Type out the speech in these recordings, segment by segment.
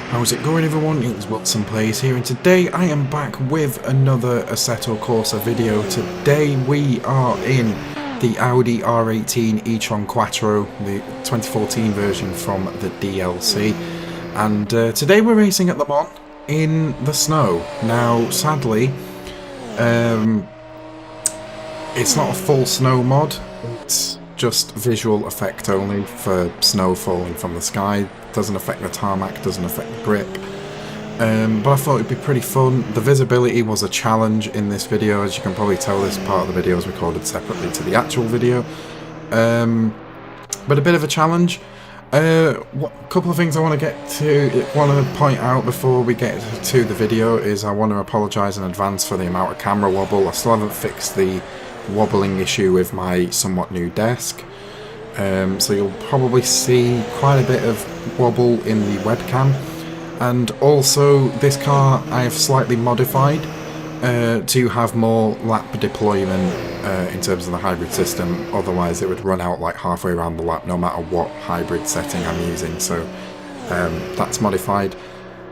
How's it going, everyone? It's WilsonPlays here, and today I am back with another Assetto Corsa video. Today we are in the Audi R18 e-tron Quattro, the 2014 version from the DLC, and today we're racing at Le Mans in the snow. Now, sadly, it's not a full snow mod, it's just visual effect only for snow falling from the sky. Doesn't affect the tarmac, doesn't affect the grip. But I thought it'd be pretty fun. The visibility was a challenge in this video. As you can probably tell, this part of the video is recorded separately to the actual video. But a bit of a challenge. A couple of things I want to point out before we get to the video is I want to apologise in advance for the amount of camera wobble. I still haven't fixed the wobbling issue with my somewhat new desk. So you'll probably see quite a bit of wobble in the webcam, and also this car I have slightly modified to have more lap deployment in terms of the hybrid system. Otherwise it would run out like halfway around the lap no matter what hybrid setting I'm using, so that's modified.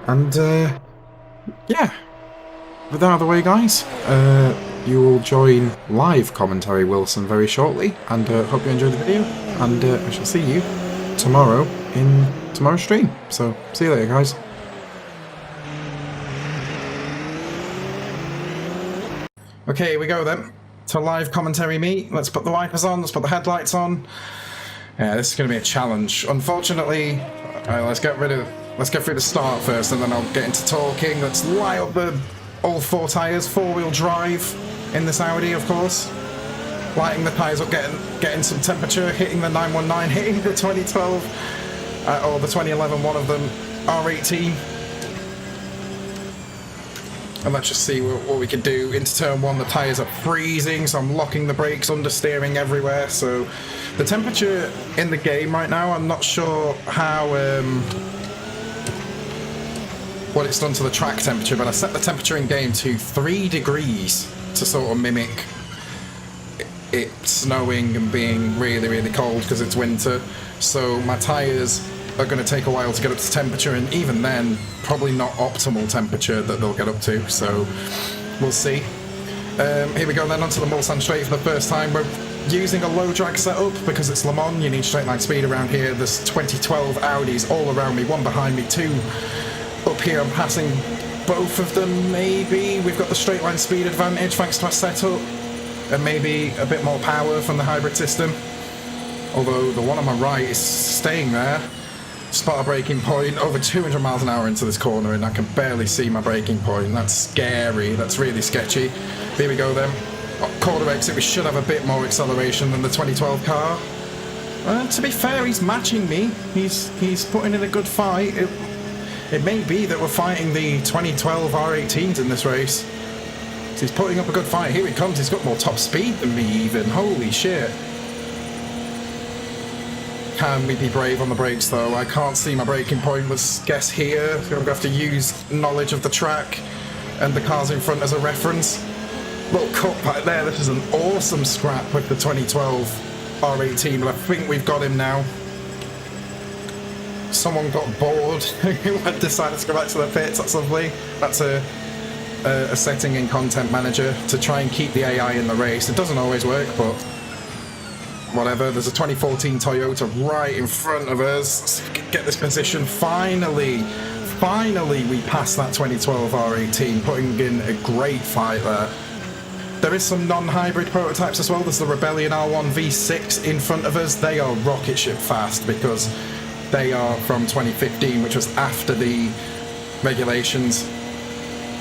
And yeah, with that out of the way, guys, you will join live commentary Wilson very shortly, and hope you enjoy the video, and I shall see you tomorrow in tomorrow's stream. So, see you later, guys. Okay, here we go then, to live commentary me. Let's put the wipers on, let's put the headlights on. Yeah, this is going to be a challenge. Unfortunately, let's get through the start first, and then I'll get into talking. Let's light up all four tyres, four-wheel drive in this Audi, of course. Lighting the tyres up, getting some temperature, hitting the 919, hitting the 2012, or the 2011, one of them, R18. And let's just see what we can do. Into turn one, the tyres are freezing, so I'm locking the brakes, understeering everywhere. So the temperature in the game right now, I'm not sure how... what it's done to the track temperature, but I set the temperature in game to 3 degrees to sort of mimic it snowing and being really, really cold because it's winter. So my tyres are going to take a while to get up to temperature, and even then, probably not optimal temperature that they'll get up to, so we'll see. Here we go then, onto the Mulsanne straight for the first time. We're using a low drag setup because it's Le Mans, you need straight line speed around here. There's 2012 Audis all around me, one behind me, two up here. I'm passing both of them, maybe. We've got the straight line speed advantage thanks to our setup, and maybe a bit more power from the hybrid system. Although the one on my right is staying there. Spot a braking point, over 200 miles an hour into this corner, and I can barely see my braking point. That's scary, that's really sketchy. Here we go then. Corner exit, we should have a bit more acceleration than the 2012 car. To be fair, he's matching me. He's putting in a good fight. It may be that we're fighting the 2012 R18s in this race. So he's putting up a good fight. Here he comes. He's got more top speed than me even. Holy shit. Can we be brave on the brakes though? I can't see my braking point. Let's guess here. I'm going to have to use knowledge of the track and the cars in front as a reference. Little cut back there. This is an awesome scrap with the 2012 R18, but I think we've got him now. Someone got bored and decided to go back to the pits. That's lovely. That's a setting in Content Manager to try and keep the AI in the race. It doesn't always work, but whatever. There's a 2014 Toyota right in front of us. Let's get this position. Finally we passed that 2012 R18, putting in a great fight there. There is some non-hybrid prototypes as well. There's the Rebellion R1 V6 in front of us. They are rocket ship fast because they are from 2015, which was after the regulations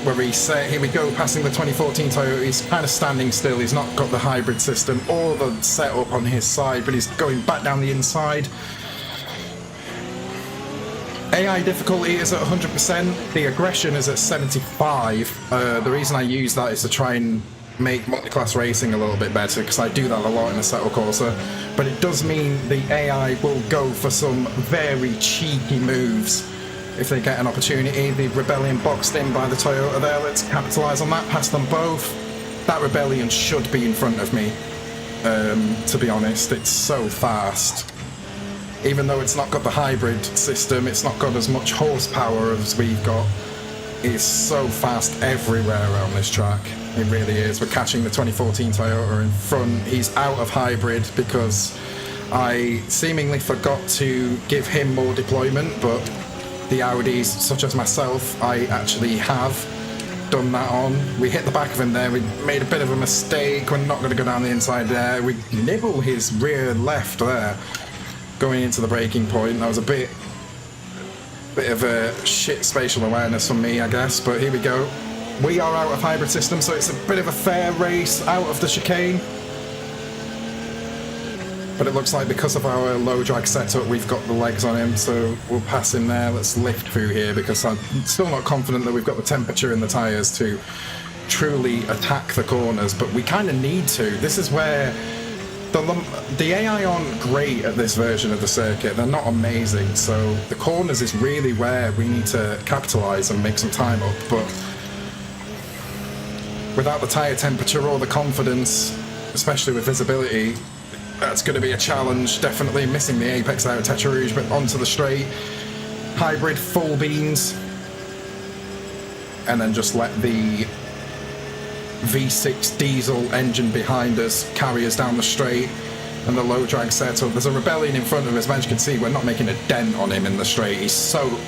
were reset. Here we go, passing the 2014 Toyota. He's kind of standing still. He's not got the hybrid system or the setup on his side, but he's going back down the inside. AI difficulty is at 100%. The aggression is at 75. The reason I use that is to try and make multi-class racing a little bit better, because I do that a lot in Assetto Corsa. But it does mean the AI will go for some very cheeky moves if they get an opportunity. The Rebellion boxed in by the Toyota there. Let's capitalise on that, pass them both. That Rebellion should be in front of me, to be honest. It's so fast. even though it's not got the hybrid system, it's not got as much horsepower as we've got. It's so fast everywhere around this track. It really is. We're catching the 2014 Toyota in front. He's out of hybrid because I seemingly forgot to give him more deployment, but the Audis, such as myself, I actually have done that on. We hit the back of him there. We made a bit of a mistake. We're not going to go down the inside there. We nibble his rear left there, going into the braking point. That was a bit of a shit spatial awareness from me, I guess, but here we go. We are out of hybrid system, so it's a bit of a fair race out of the chicane. But it looks like because of our low drag setup, we've got the legs on him, so we'll pass him there. Let's lift through here because I'm still not confident that we've got the temperature in the tyres to truly attack the corners, but we kind of need to. This is where the AI aren't great at this version of the circuit. They're not amazing, so the corners is really where we need to capitalise and make some time up, but without the tyre temperature or the confidence, especially with visibility, that's going to be a challenge. Definitely missing the apex out of Tetra Rouge, but onto the straight. Hybrid, full beans. And then just let the V6 diesel engine behind us carry us down the straight. And the low drag setup. There's a Rebellion in front of us, as you can see, we're not making a dent on him in the straight.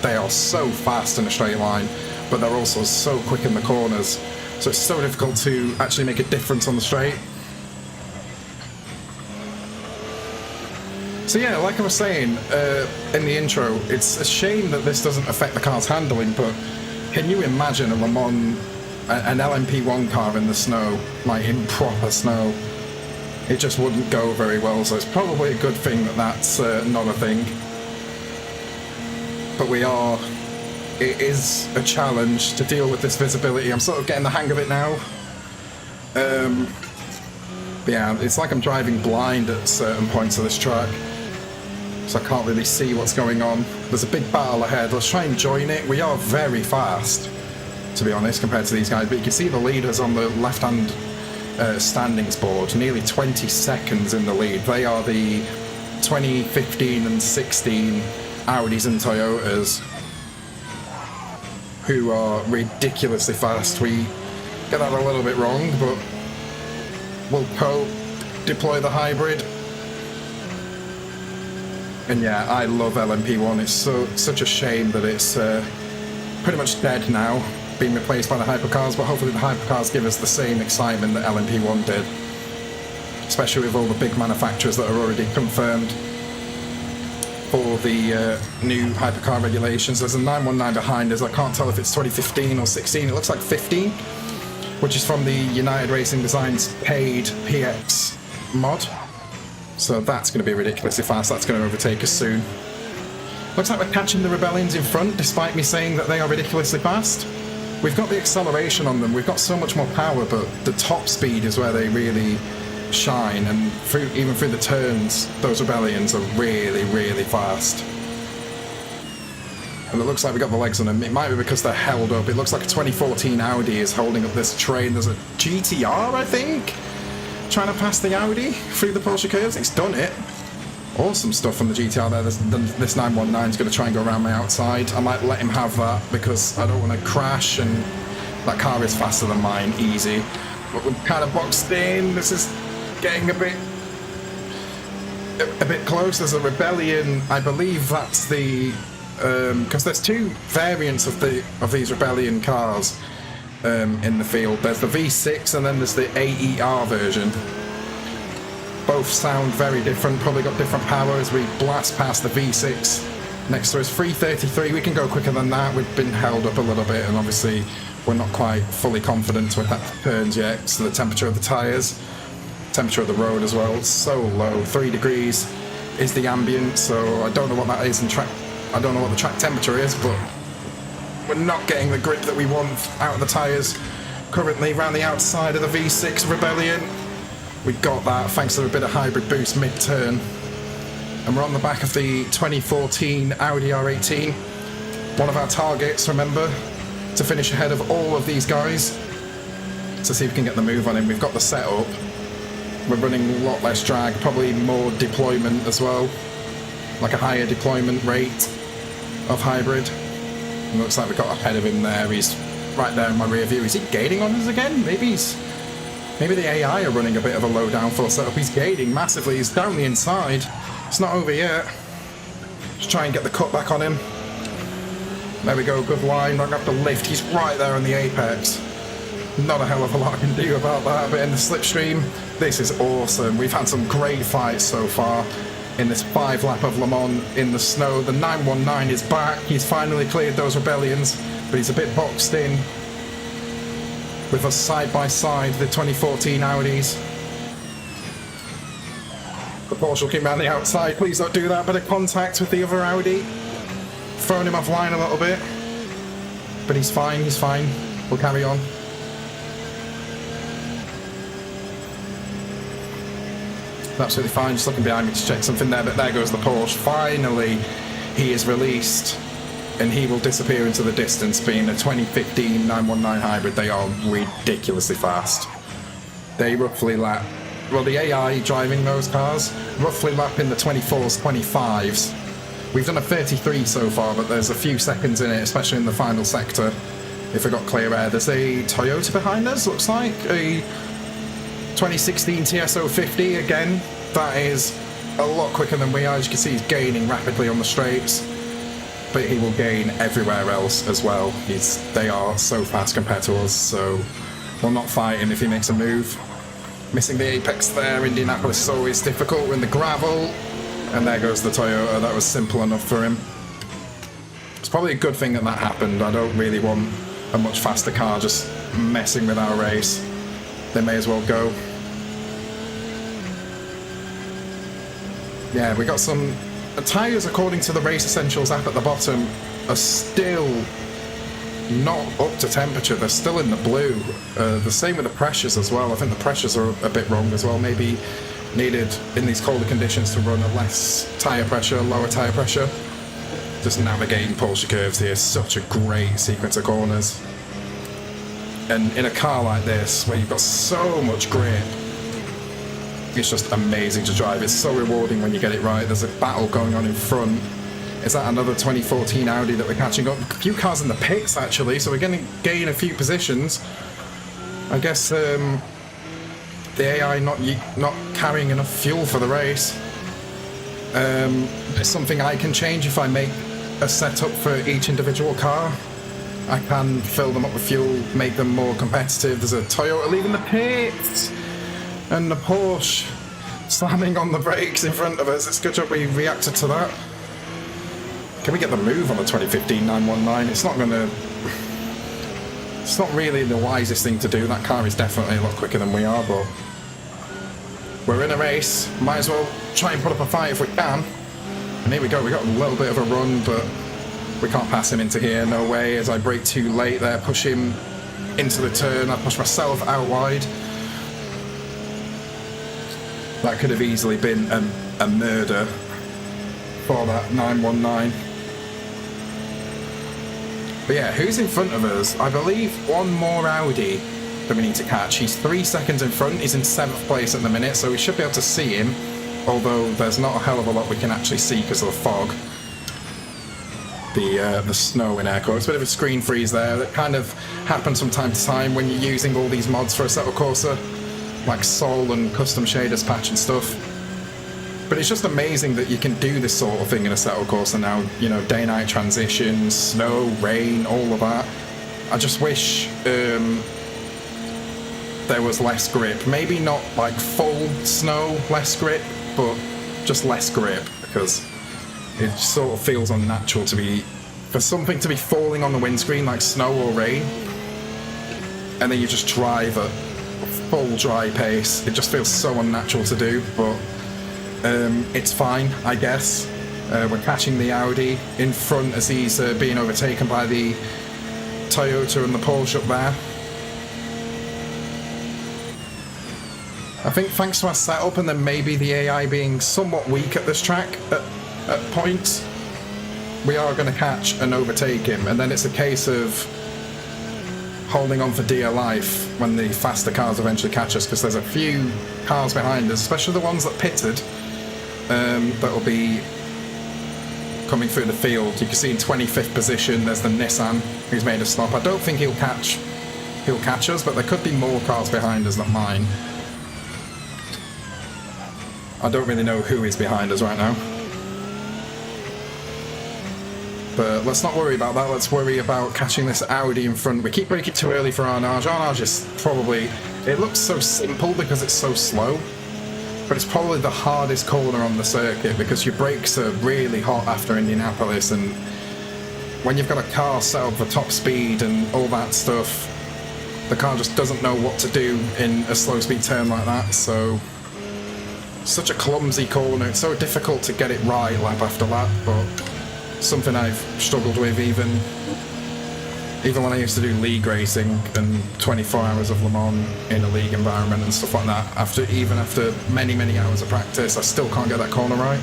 They are so fast in a straight line, but they're also so quick in the corners. So it's so difficult to actually make a difference on the straight. So yeah, like I was saying in the intro, it's a shame that this doesn't affect the car's handling, but can you imagine a Le Mans, an LMP1 car in the snow, like in proper snow? It just wouldn't go very well, so it's probably a good thing that that's not a thing. But it is a challenge to deal with this visibility. I'm sort of getting the hang of it now. Yeah, it's like I'm driving blind at certain points of this track, so I can't really see what's going on. There's a big battle ahead. Let's try and join it. We are very fast, to be honest, compared to these guys, but you can see the leaders on the left-hand standings board, nearly 20 seconds in the lead. They are the 2015 and 16 Audis and Toyotas, who are ridiculously fast. We get that a little bit wrong, but we'll deploy the hybrid. And yeah, I love LMP1. It's such a shame that it's pretty much dead now, being replaced by the hypercars, but hopefully the hypercars give us the same excitement that LMP1 did, especially with all the big manufacturers that are already confirmed for the new hypercar regulations. There's a 919 behind us. I can't tell if it's 2015 or 16. It looks like 15, which is from the United Racing Designs paid PX mod. So that's going to be ridiculously fast. That's going to overtake us soon. Looks like we're catching the Rebellions in front, despite me saying that they are ridiculously fast. We've got the acceleration on them. We've got so much more power, but the top speed is where they really shine. And even through the turns, those Rebellions are really, really fast. And it looks like we got the legs on them. It might be because they're held up. It looks like a 2014 Audi is holding up this train. There's a GTR, I think, trying to pass the Audi through the Porsche curves. It's done it. Awesome stuff from the GTR there. This 919 is going to try and go around my outside. I might let him have that because I don't want to crash, and that car is faster than mine, easy. But we're kind of boxed in. This is getting a bit close. There's a Rebellion. I believe that's the because there's two variants of these Rebellion cars in the field. There's the V6 and then there's the AER version. Both sound very different, probably got different power as we blast past the V6. Next to us, 333, we can go quicker than that. We've been held up a little bit, and obviously we're not quite fully confident with that turns yet. So the temperature of the tyres, temperature of the road as well, it's so low. 3 degrees is the ambient, so I don't know what that is in track. I don't know what the track temperature is, but we're not getting the grip that we want out of the tyres. Currently around the outside of the V6 Rebellion. We got that thanks to a bit of hybrid boost mid-turn. And we're on the back of the 2014 Audi R18. One of our targets, remember, to finish ahead of all of these guys. To see if we can get the move on him. We've got the setup. We're running a lot less drag, probably more deployment as well. like a higher deployment rate of hybrid. It looks like we got ahead of him there. He's right there in my rear view. Is he gating on us again? Maybe the AI are running a bit of a low downforce setup. He's gating massively. He's down the inside. It's not over yet. Just try and get the cut back on him. There we go, good line. I'm going to have to lift. He's right there on the apex. Not a hell of a lot I can do about that, but in the slipstream, this is awesome. We've had some great fights so far in this 5 lap of Le Mans in the snow. The 919 is back. He's finally cleared those rebellions, but he's a bit boxed in with us side by side, the 2014 Audis. The Porsche will keep me on the outside. Please don't do that. Bit of contact with the other Audi. Throwing him offline a little bit. But he's fine, he's fine. We'll carry on. Absolutely fine, just looking behind me to check something there, but there goes the Porsche. Finally, he is released, and he will disappear into the distance, being a 2015 919 hybrid. They are ridiculously fast. They roughly lap, well, the AI driving those cars, roughly lap in the 24s, 25s. We've done a 33 so far, but there's a few seconds in it, especially in the final sector. If we got clear air, there's a Toyota behind us, looks like, a 2016 TS050 again. That is a lot quicker than we are. As you can see, he's gaining rapidly on the straights, but he will gain everywhere else as well. They are so fast compared to us, so we'll not fight him if he makes a move. Missing the apex there. Indianapolis is always difficult. We're in the gravel, and there goes the Toyota. That was simple enough for him. It's probably a good thing that that happened. I don't really want a much faster car just messing with our race. They may as well go. Yeah, we got some tyres, according to the Race Essentials app at the bottom, are still not up to temperature. They're still in the blue. The same with the pressures as well. I think the pressures are a bit wrong as well. Maybe needed in these colder conditions to run a less tyre pressure, lower tyre pressure. Just navigating Porsche curves here. Such a great sequence of corners. And in a car like this, where you've got so much grip, it's just amazing to drive. It's so rewarding when you get it right. There's a battle going on in front. Is that another 2014 Audi that we're catching up? A few cars in the pits, actually, so we're going to gain a few positions. I guess the AI not carrying enough fuel for the race. It's something I can change if I make a setup for each individual car. I can fill them up with fuel, make them more competitive. There's a Toyota leaving the pits, and the Porsche slamming on the brakes in front of us. It's a good job we reacted to that. Can we get the move on the 2015 919? It's not really the wisest thing to do. That car is definitely a lot quicker than we are, but we're in a race. Might as well try and put up a fight if we can. And here we go. We got a little bit of a run, but we can't pass him into here. No way. As I brake too late there, push him into the turn. I push myself out wide. That could have easily been a murder for that 919. But yeah, who's in front of us? I believe one more Audi that we need to catch. He's 3 seconds in front. He's in 7th place at the minute, so we should be able to see him. Although there's not a hell of a lot we can actually see because of the fog. The snow in air quotes. Bit of a screen freeze there. That kind of happens from time to time when you're using all these mods for Assetto Corsa, like Sol and custom shaders patch and stuff. But it's just amazing that you can do this sort of thing in Assetto Corsa now. You know, day-night transitions, snow, rain, all of that. I just wish there was less grip. Maybe not like full snow, less grip, but just less grip, because it sort of feels unnatural for something to be falling on the windscreen like snow or rain, and then you just drive at full dry pace. It just feels so unnatural to do, but it's fine, I guess. We're catching the Audi in front as he's being overtaken by the Toyota and the Porsche up there. I think thanks to our setup and then maybe the AI being somewhat weak at this track at points, we are going to catch and overtake him, and then it's a case of holding on for dear life when the faster cars eventually catch us, because there's a few cars behind us, especially the ones that pitted, that'll be coming through the field. You can see in 25th position there's the Nissan who's made a stop. I don't think he'll catch us, but there could be more cars behind us than mine. I don't really know who is behind us right now. But let's not worry about that, let's worry about catching this Audi in front. We keep braking too early for Arnage. Arnage is probably... It looks so simple because it's so slow, but it's probably the hardest corner on the circuit because your brakes are really hot after Indianapolis, and when you've got a car set up for top speed and all that stuff, the car just doesn't know what to do in a slow speed turn like that. So such a clumsy corner, it's so difficult to get it right lap after lap, but something I've struggled with even when I used to do league racing and 24 hours of Le Mans in a league environment and stuff like that. Even after many hours of practice, I still can't get that corner right.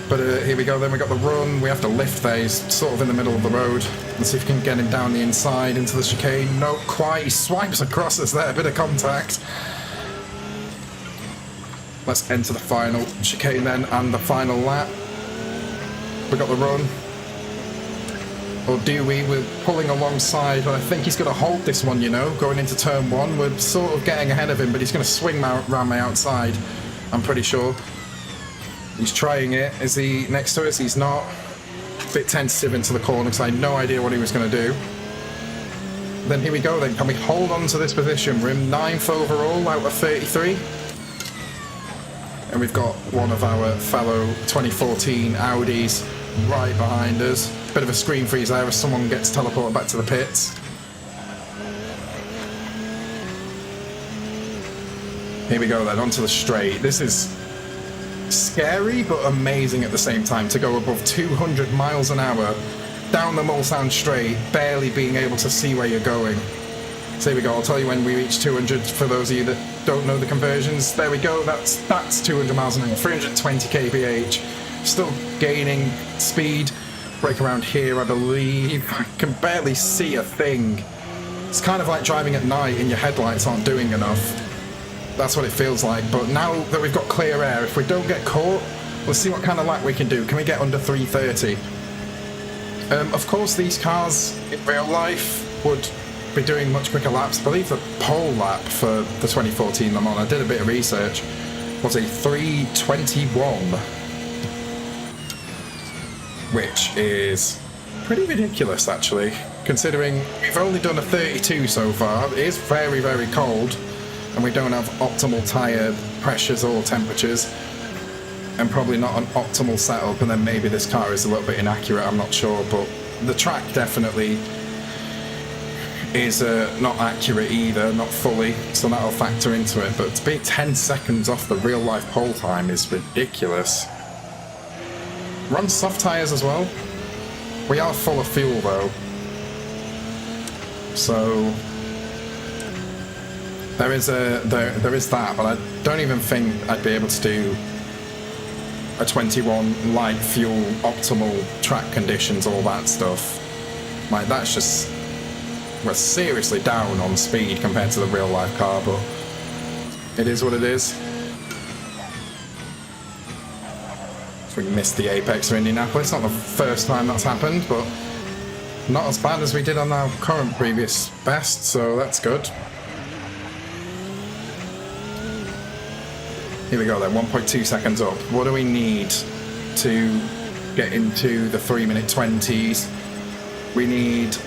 But here we go, then we got the run. We have to lift there, he's sort of in the middle of the road. Let's see if we can get him down the inside into the chicane. No, quite, he swipes across us there, a bit of contact. Let's enter the final chicane then, and the final lap. We got the run. Or do we? We're pulling alongside, I think he's going to hold this one, you know, going into turn one. We're sort of getting ahead of him, but he's going to swing around my outside, I'm pretty sure. He's trying it. Is he next to us? He's not. A bit tentative into the corner because I had no idea what he was going to do. Then here we go then. Can we hold on to this position? We're in 9th overall out of 33. And we've got one of our fellow 2014 Audis right behind us. Bit of a screen freeze there as someone gets teleported back to the pits. Here we go then, onto the straight. This is scary but amazing at the same time to go above 200 miles an hour down the Mulsanne straight, barely being able to see where you're going. So here we go, I'll tell you when we reach 200 for those of you that don't know the conversions. There we go, that's 200 miles an hour, 320 kph. Still gaining speed. Brake around here, I believe. I can barely see a thing. It's kind of like driving at night and your headlights aren't doing enough. That's what it feels like. But now that we've got clear air, if we don't get caught, let's see what kind of lap we can do. Can we get under 330? Of course, these cars in real life would be doing much quicker laps. I believe the pole lap for the 2014 Le Mans, I did a bit of research, was a 3:21. Which is pretty ridiculous actually, considering we've only done a 32 so far. It is very cold and we don't have optimal tyre pressures or temperatures, and probably not an optimal setup, and then maybe this car is a little bit inaccurate, I'm not sure, but the track definitely is not accurate either, not fully, so that'll factor into it. But to be 10 seconds off the real life pole time is ridiculous. Run soft tyres as well. We are full of fuel though, so there is that. But I don't even think I'd be able to do a 21 light fuel, optimal track conditions, all that stuff. Like that's just, we're seriously down on speed compared to the real life car, but it is what it is. We missed the apex of Indianapolis. Not the first time that's happened, but not as bad as we did on our current previous best, so that's good. Here we go then, 1.2 seconds up. What do we need to get into the 3-minute 20s? We need,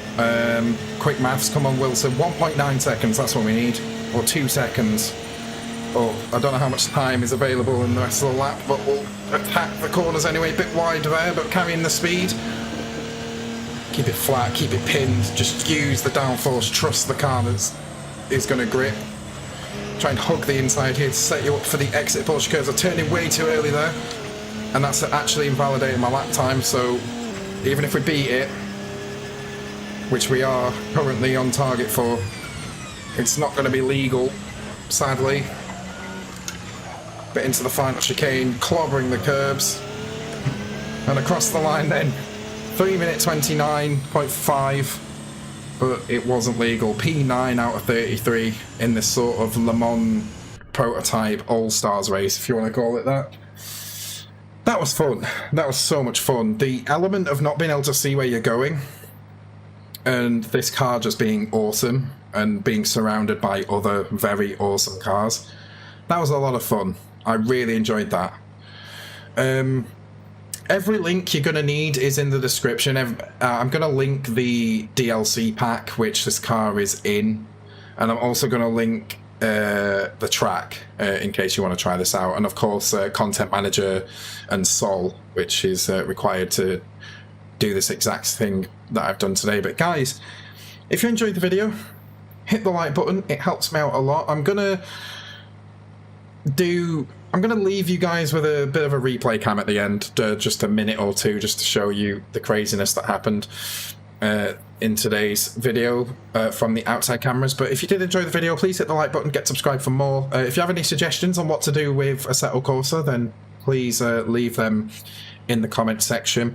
quick maths, come on Wilson, 1.9 seconds, that's what we need, or 2 seconds. Oh, I don't know how much time is available in the rest of the lap, but we'll attack the corners anyway, a bit wide there, but carrying the speed. Keep it flat, keep it pinned, just use the downforce, trust the car that is going to grip. Try and hug the inside here to set you up for the exit Porsche curves. I'm turning way too early there, and that's actually invalidating my lap time, so even if we beat it, which we are currently on target for, it's not going to be legal, sadly. Bit into the final chicane, clobbering the curbs, and across the line then, 3-minute 29.5, but it wasn't legal. P9 out of 33 in this sort of Le Mans prototype All-Stars race, if you want to call it that. That was fun. That was so much fun. The element of not being able to see where you're going and this car just being awesome and being surrounded by other very awesome cars, that was a lot of fun. I really enjoyed that. Every link you're going to need is in the description. I'm going to link the DLC pack which this car is in, and I'm also going to link the track in case you want to try this out, and of course Content Manager and Sol, which is required to do this exact thing that I've done today. But guys, if you enjoyed the video, hit the like button, it helps me out a lot. I'm gonna leave you guys with a bit of a replay cam at the end, just a minute or two, just to show you the craziness that happened in today's video from the outside cameras. But if you did enjoy the video, please hit the like button, get subscribed for more. If you have any suggestions on what to do with Assetto Corsa, then please leave them in the comment section.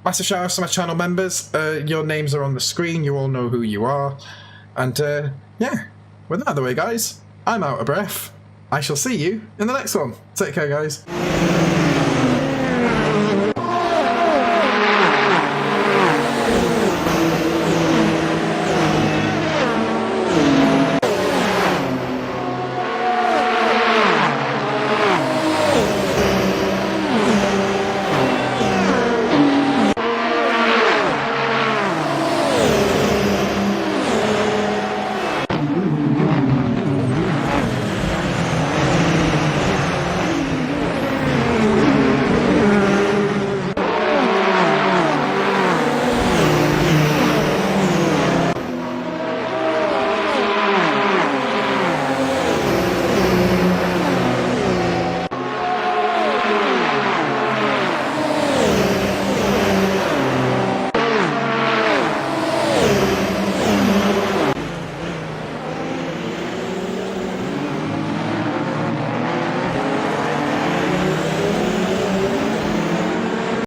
Massive shout out to my channel members. Your names are on the screen, you all know who you are. And yeah, with that out of the way guys, I'm out of breath. I shall see you in the next one. Take care guys.